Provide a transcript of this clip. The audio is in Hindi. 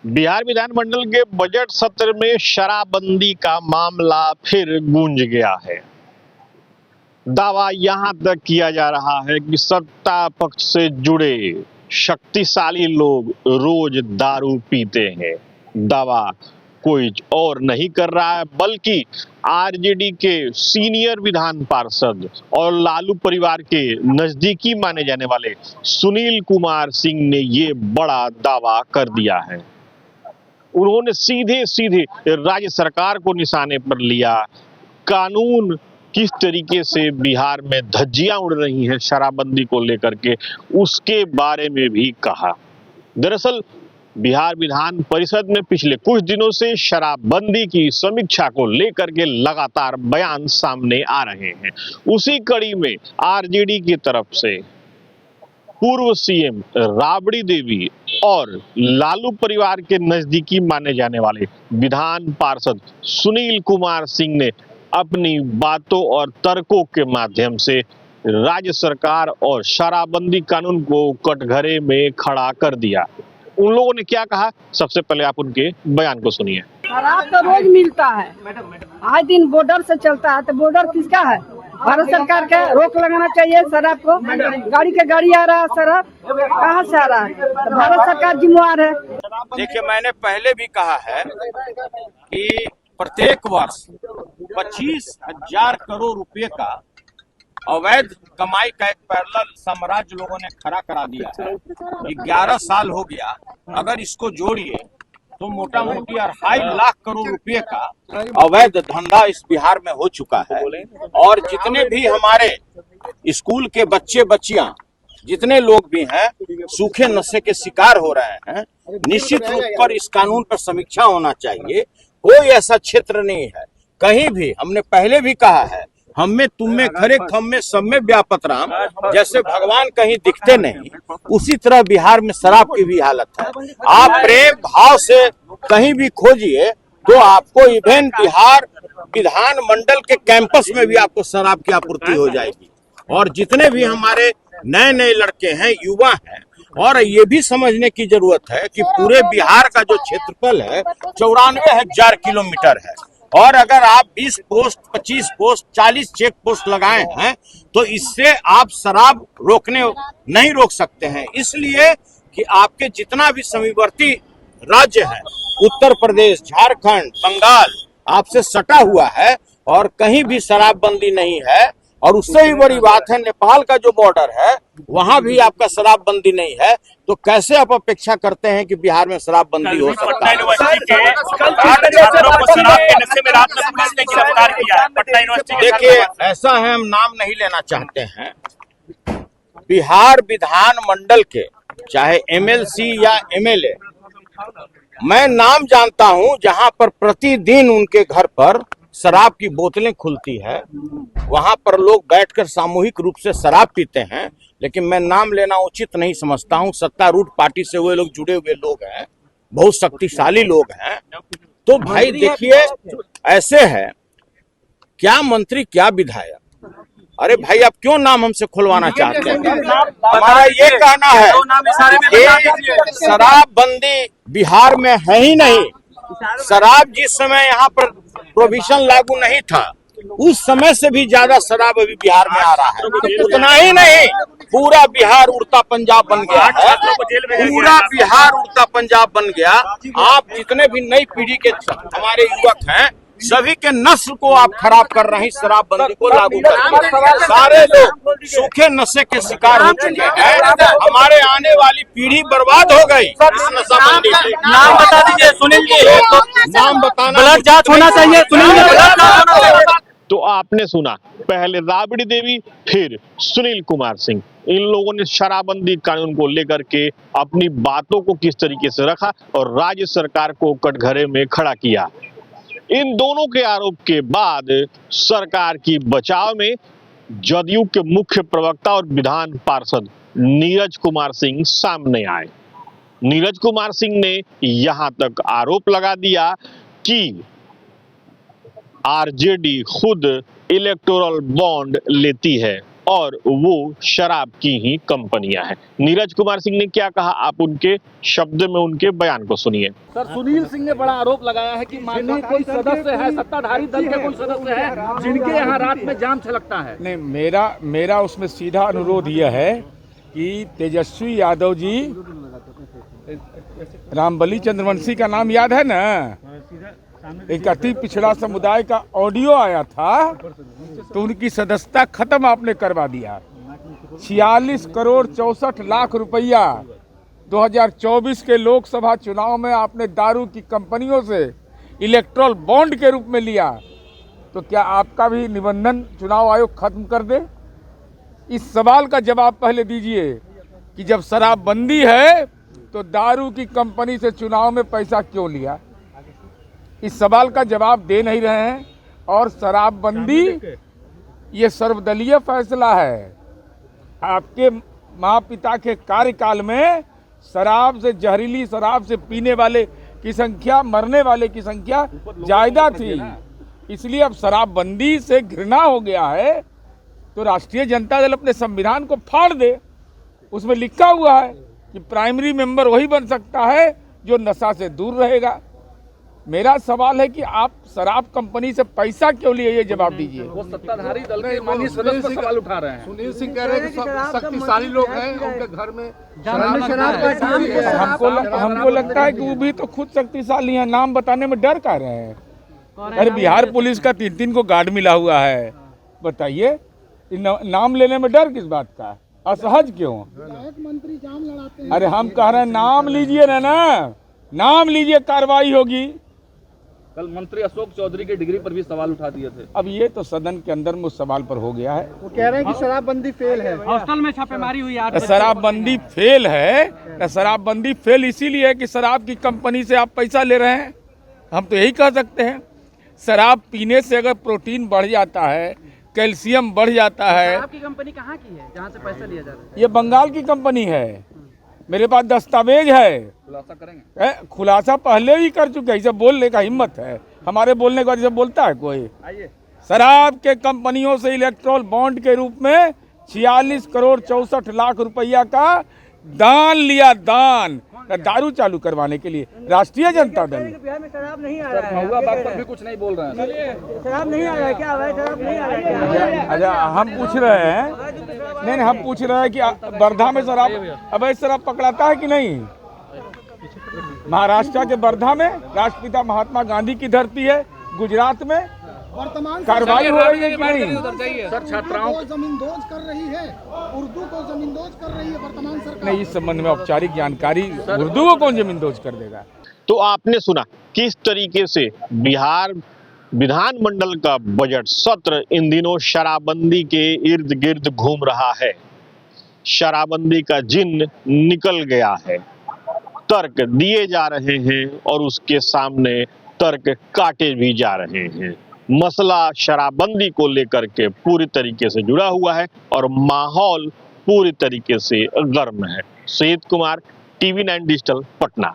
बिहार विधानमंडल के बजट सत्र में शराबबंदी का मामला फिर गूंज गया है। दावा यहां तक किया जा रहा है कि सत्ता पक्ष से जुड़े शक्तिशाली लोग रोज दारू पीते हैं। दावा कोई और नहीं कर रहा है, बल्कि आरजेडी के सीनियर विधान पार्षद और लालू परिवार के नजदीकी माने जाने वाले सुनील कुमार सिंह ने ये बड़ा दावा कर दिया है। उन्होंने सीधे सीधे राज्य सरकार को निशाने पर लिया। कानून किस तरीके से बिहार में धज्जियां उड़ रही हैं शराबबंदी को लेकर के, उसके बारे में भी कहा। दरअसल बिहार विधान परिषद में पिछले कुछ दिनों से शराबबंदी की समीक्षा को लेकर के लगातार बयान सामने आ रहे हैं। उसी कड़ी में आरजेडी की तरफ से पूर्व सीएम राबड़ी देवी और लालू परिवार के नजदीकी माने जाने वाले विधान पार्षद सुनील कुमार सिंह ने अपनी बातों और तर्कों के माध्यम से राज्य सरकार और शराबबंदी कानून को कटघरे में खड़ा कर दिया। उन लोगों ने क्या कहा, सबसे पहले आप उनके बयान को सुनिए। शराब तो रोज मिलता है, आए दिन बॉर्डर से चलता है, तो बॉर्डर किसका है? भारत सरकार का। रोक लगाना चाहिए शराब को। गाड़ी के गाड़ी आ रहा है, शराब कहाँ से आ रहा है? तो भारत सरकार जिम्मेवार है। देखिए, मैंने पहले भी कहा है कि प्रत्येक वर्ष 25,000 करोड़ रुपए का अवैध कमाई का एक पैरेलल साम्राज्य लोगों ने खड़ा करा दिया है। 11 साल हो गया। अगर इसको जोड़िए तो मोटा मोटी 2.5 लाख करोड़ रुपए का अवैध धंधा इस बिहार में हो चुका है। और जितने भी हमारे स्कूल के बच्चे बच्चियां, जितने लोग भी हैं, सूखे नशे के शिकार हो रहे हैं। निश्चित रूप पर इस कानून पर समीक्षा होना चाहिए। कोई ऐसा क्षेत्र नहीं है कहीं भी, हमने पहले भी कहा है, हम में तुम में खरे खम में सब में व्यापत राम। जैसे भगवान कहीं दिखते नहीं, उसी तरह बिहार में शराब की भी हालत है। आप प्रेम भाव से कहीं भी खोजिए तो आपको इवेन बिहार विधान मंडल के कैंपस में भी आपको शराब की आपूर्ति हो जाएगी। और जितने भी हमारे नए नए लड़के हैं, युवा हैं, और ये भी समझने की जरूरत है कि पूरे बिहार का जो क्षेत्रफल है 94,000 किलोमीटर है। और अगर आप 20 पोस्ट, 25 पोस्ट, 40 चेक पोस्ट लगाए हैं तो इससे आप शराब नहीं रोक सकते हैं। इसलिए कि आपके जितना भी समीपवर्ती राज्य है, उत्तर प्रदेश, झारखंड, बंगाल, आपसे सटा हुआ है और कहीं भी शराबबंदी नहीं है। और उससे भी बड़ी बात है, नेपाल का जो बॉर्डर है वहां भी आपका शराबबंदी नहीं है। तो कैसे आप अपेक्षा करते हैं कि बिहार में शराबबंदी हो सकता है? देखिए, ऐसा है, हम नाम नहीं लेना चाहते हैं। बिहार विधान मंडल के चाहे एमएलसी या एमएलए, मैं नाम जानता हूं जहां पर प्रतिदिन उनके घर पर शराब की बोतलें खुलती है। वहां पर लोग बैठकर सामूहिक रूप से शराब पीते हैं। लेकिन मैं नाम लेना उचित नहीं समझता हूं। सत्तारूढ़ पार्टी से वे लोग जुड़े हुए लोग हैं, बहुत शक्तिशाली लोग हैं। तो भाई देखिए, ऐसे है, क्या मंत्री क्या विधायक। अरे भाई, आप क्यों नाम हमसे खुलवाना चाहते हैं? हमारा ये कहना है कि शराबबंदी बिहार में है ही नहीं। शराब जिस समय यहाँ पर प्रोविजन लागू नहीं था, उस समय से भी ज्यादा शराब अभी बिहार में आ रहा है। उतना ही नहीं, पूरा बिहार उड़ता पंजाब बन गया है। पूरा बिहार उड़ता पंजाब बन गया। आप जितने भी नई पीढ़ी के हमारे युवक हैं, सभी के नस्ल को आप खराब कर रहे हैं शराबबंदी को लागू करके। सारे लोग सूखे नशे के शिकार हो चुके हैं। हमारे आने वाली पीढ़ी बर्बाद हो गई इस नशाबंदी से। नाम बता दीजिए सुनील जी। नाम बताना, ब्लड जांच होना चाहिए सुनील जी। तो आपने सुना, पहले राबड़ी देवी, फिर सुनील कुमार सिंह। इन लोगों ने शराबबंदी कानून को लेकर के अपनी बातों को किस तरीके से रखा और राज्य सरकार को कटघरे में खड़ा किया। इन दोनों के आरोप के बाद सरकार की बचाव में जदयू के मुख्य प्रवक्ता और विधान पार्षद नीरज कुमार सिंह सामने आए। नीरज कुमार सिंह ने यहां तक आरोप लगा दिया कि आरजेडी खुद इलेक्टोरल बॉन्ड लेती है और वो शराब की ही कंपनियां हैं। नीरज कुमार सिंह ने क्या कहा, आप उनके शब्द में उनके बयान को सुनिए। सर, सुनील सिंह ने बड़ा आरोप लगाया है कि माननीय कोई सदस्य है, सत्ताधारी दल के कोई सदस्य है जिनके यहाँ रात में जाम छलकता है। नहीं, मेरा उसमें सीधा अनुरोध यह है कि तेजस्वी यादव जी, रामबली चंद्रवंशी का नाम याद है ना, एक अति पिछड़ा समुदाय का ऑडियो आया था तो उनकी सदस्यता खत्म आपने करवा दिया। 46 करोड़ 64 लाख रुपया 2024 के लोकसभा चुनाव में आपने दारू की कंपनियों से इलेक्ट्रल बॉन्ड के रूप में लिया, तो क्या आपका भी निबंधन चुनाव आयोग खत्म कर दे? इस सवाल का जवाब पहले दीजिए कि जब शराबबंदी है तो दारू की कंपनी से चुनाव में पैसा क्यों लिया? इस सवाल का जवाब दे नहीं रहे हैं। और शराबबंदी ये सर्वदलीय फैसला है। आपके माँ पिता के कार्यकाल में शराब से, जहरीली शराब से पीने वाले की संख्या, मरने वाले की संख्या ज्यादा थी, इसलिए अब शराबबंदी से घृणा हो गया है तो राष्ट्रीय जनता दल अपने संविधान को फाड़ दे। उसमें लिखा हुआ है कि प्राइमरी मेंबर वही बन सकता है जो नशा से दूर रहेगा। मेरा सवाल है कि आप शराब कंपनी से पैसा क्यों लिए, ये जवाब दीजिए। वो सत्ताधारी दल के माननीय सदस्य पर सवाल उठा रहे हैं। सुनील सिंह कह रहे हैं कि शक्तिशाली लोग हैं, उनके घर में हमको लगता है कि वो भी तो खुद शक्तिशाली हैं, नाम बताने में डर कर रहे हैं। अरे बिहार पुलिस का 3-3 को गार्ड मिला हुआ है, बताइए नाम लेने में डर किस बात का, असहज क्यों? मंत्री जाम लड़ाते हैं। अरे हम कह रहे हैं नाम लीजिए ना, नाम लीजिए, कार्रवाई होगी। कल मंत्री अशोक चौधरी के डिग्री पर भी सवाल उठा दिए थे। अब ये तो सदन के अंदर में उस सवाल पर हो गया है। वो कह रहे हैं कि शराबबंदी फेल है। हॉस्टल में छापेमारी हुई, शराबबंदी फेल है। शराबबंदी फेल इसीलिए है कि शराब की कंपनी से आप पैसा ले रहे हैं। हम तो यही कह सकते हैं, शराब पीने से अगर प्रोटीन बढ़ जाता है, कैल्शियम बढ़ जाता है। आपकी कंपनी कहाँ की है जहाँ से पैसा लिया जा रहा है? ये बंगाल की कंपनी है, मेरे पास दस्तावेज है। खुलासा करेंगे? खुलासा पहले ही कर चुके हैं, इसे बोलने का हिम्मत है, हमारे बोलने के बाद इसे बोलता है कोई? शराब के कंपनियों से इलेक्ट्रल बॉन्ड के रूप में 46 करोड़ 64 लाख रुपया का दान लिया, दान दारू चालू करवाने के लिए। राष्ट्रीय जनता दल बिहार में शराब नहीं आ रहा है, महुआ बात पर भी कुछ नहीं बोल रहे हैं। शराब नहीं आ रहा है क्या? शराब नहीं आ रहा है? अच्छा, हम पूछ रहे हैं, नहीं हम पूछ रहे हैं कि वर्धा में शराब, अवैध शराब पकड़ाता है कि नहीं? महाराष्ट्र के वर्धा में राष्ट्रपिता महात्मा गांधी की धरती है, गुजरात में वर्तमान कार्रवाई हो रही है कि नहीं? सर, छात्राओं को जमींदोज कर रही है, उर्दू को जमींदोज कर रही है वर्तमान सरकार। नहीं, इस संबंध में औपचारिक जानकारी, उर्दू को कौन जमींदोज कर देगा? तो आपने सुना किस तरीके से बिहार विधानमंडल का बजट सत्र इन दिनों शराबबंदी के इर्द गिर्द घूम रहा है। शराबबंदी का जिन्न निकल गया है, तर्क दिए जा रहे हैं और उसके सामने तर्क काटे भी जा रहे हैं। मसला शराबबंदी को लेकर के पूरी तरीके से जुड़ा हुआ है और माहौल पूरी तरीके से गर्म है। Syed Kumar, TV9 digital, Patna.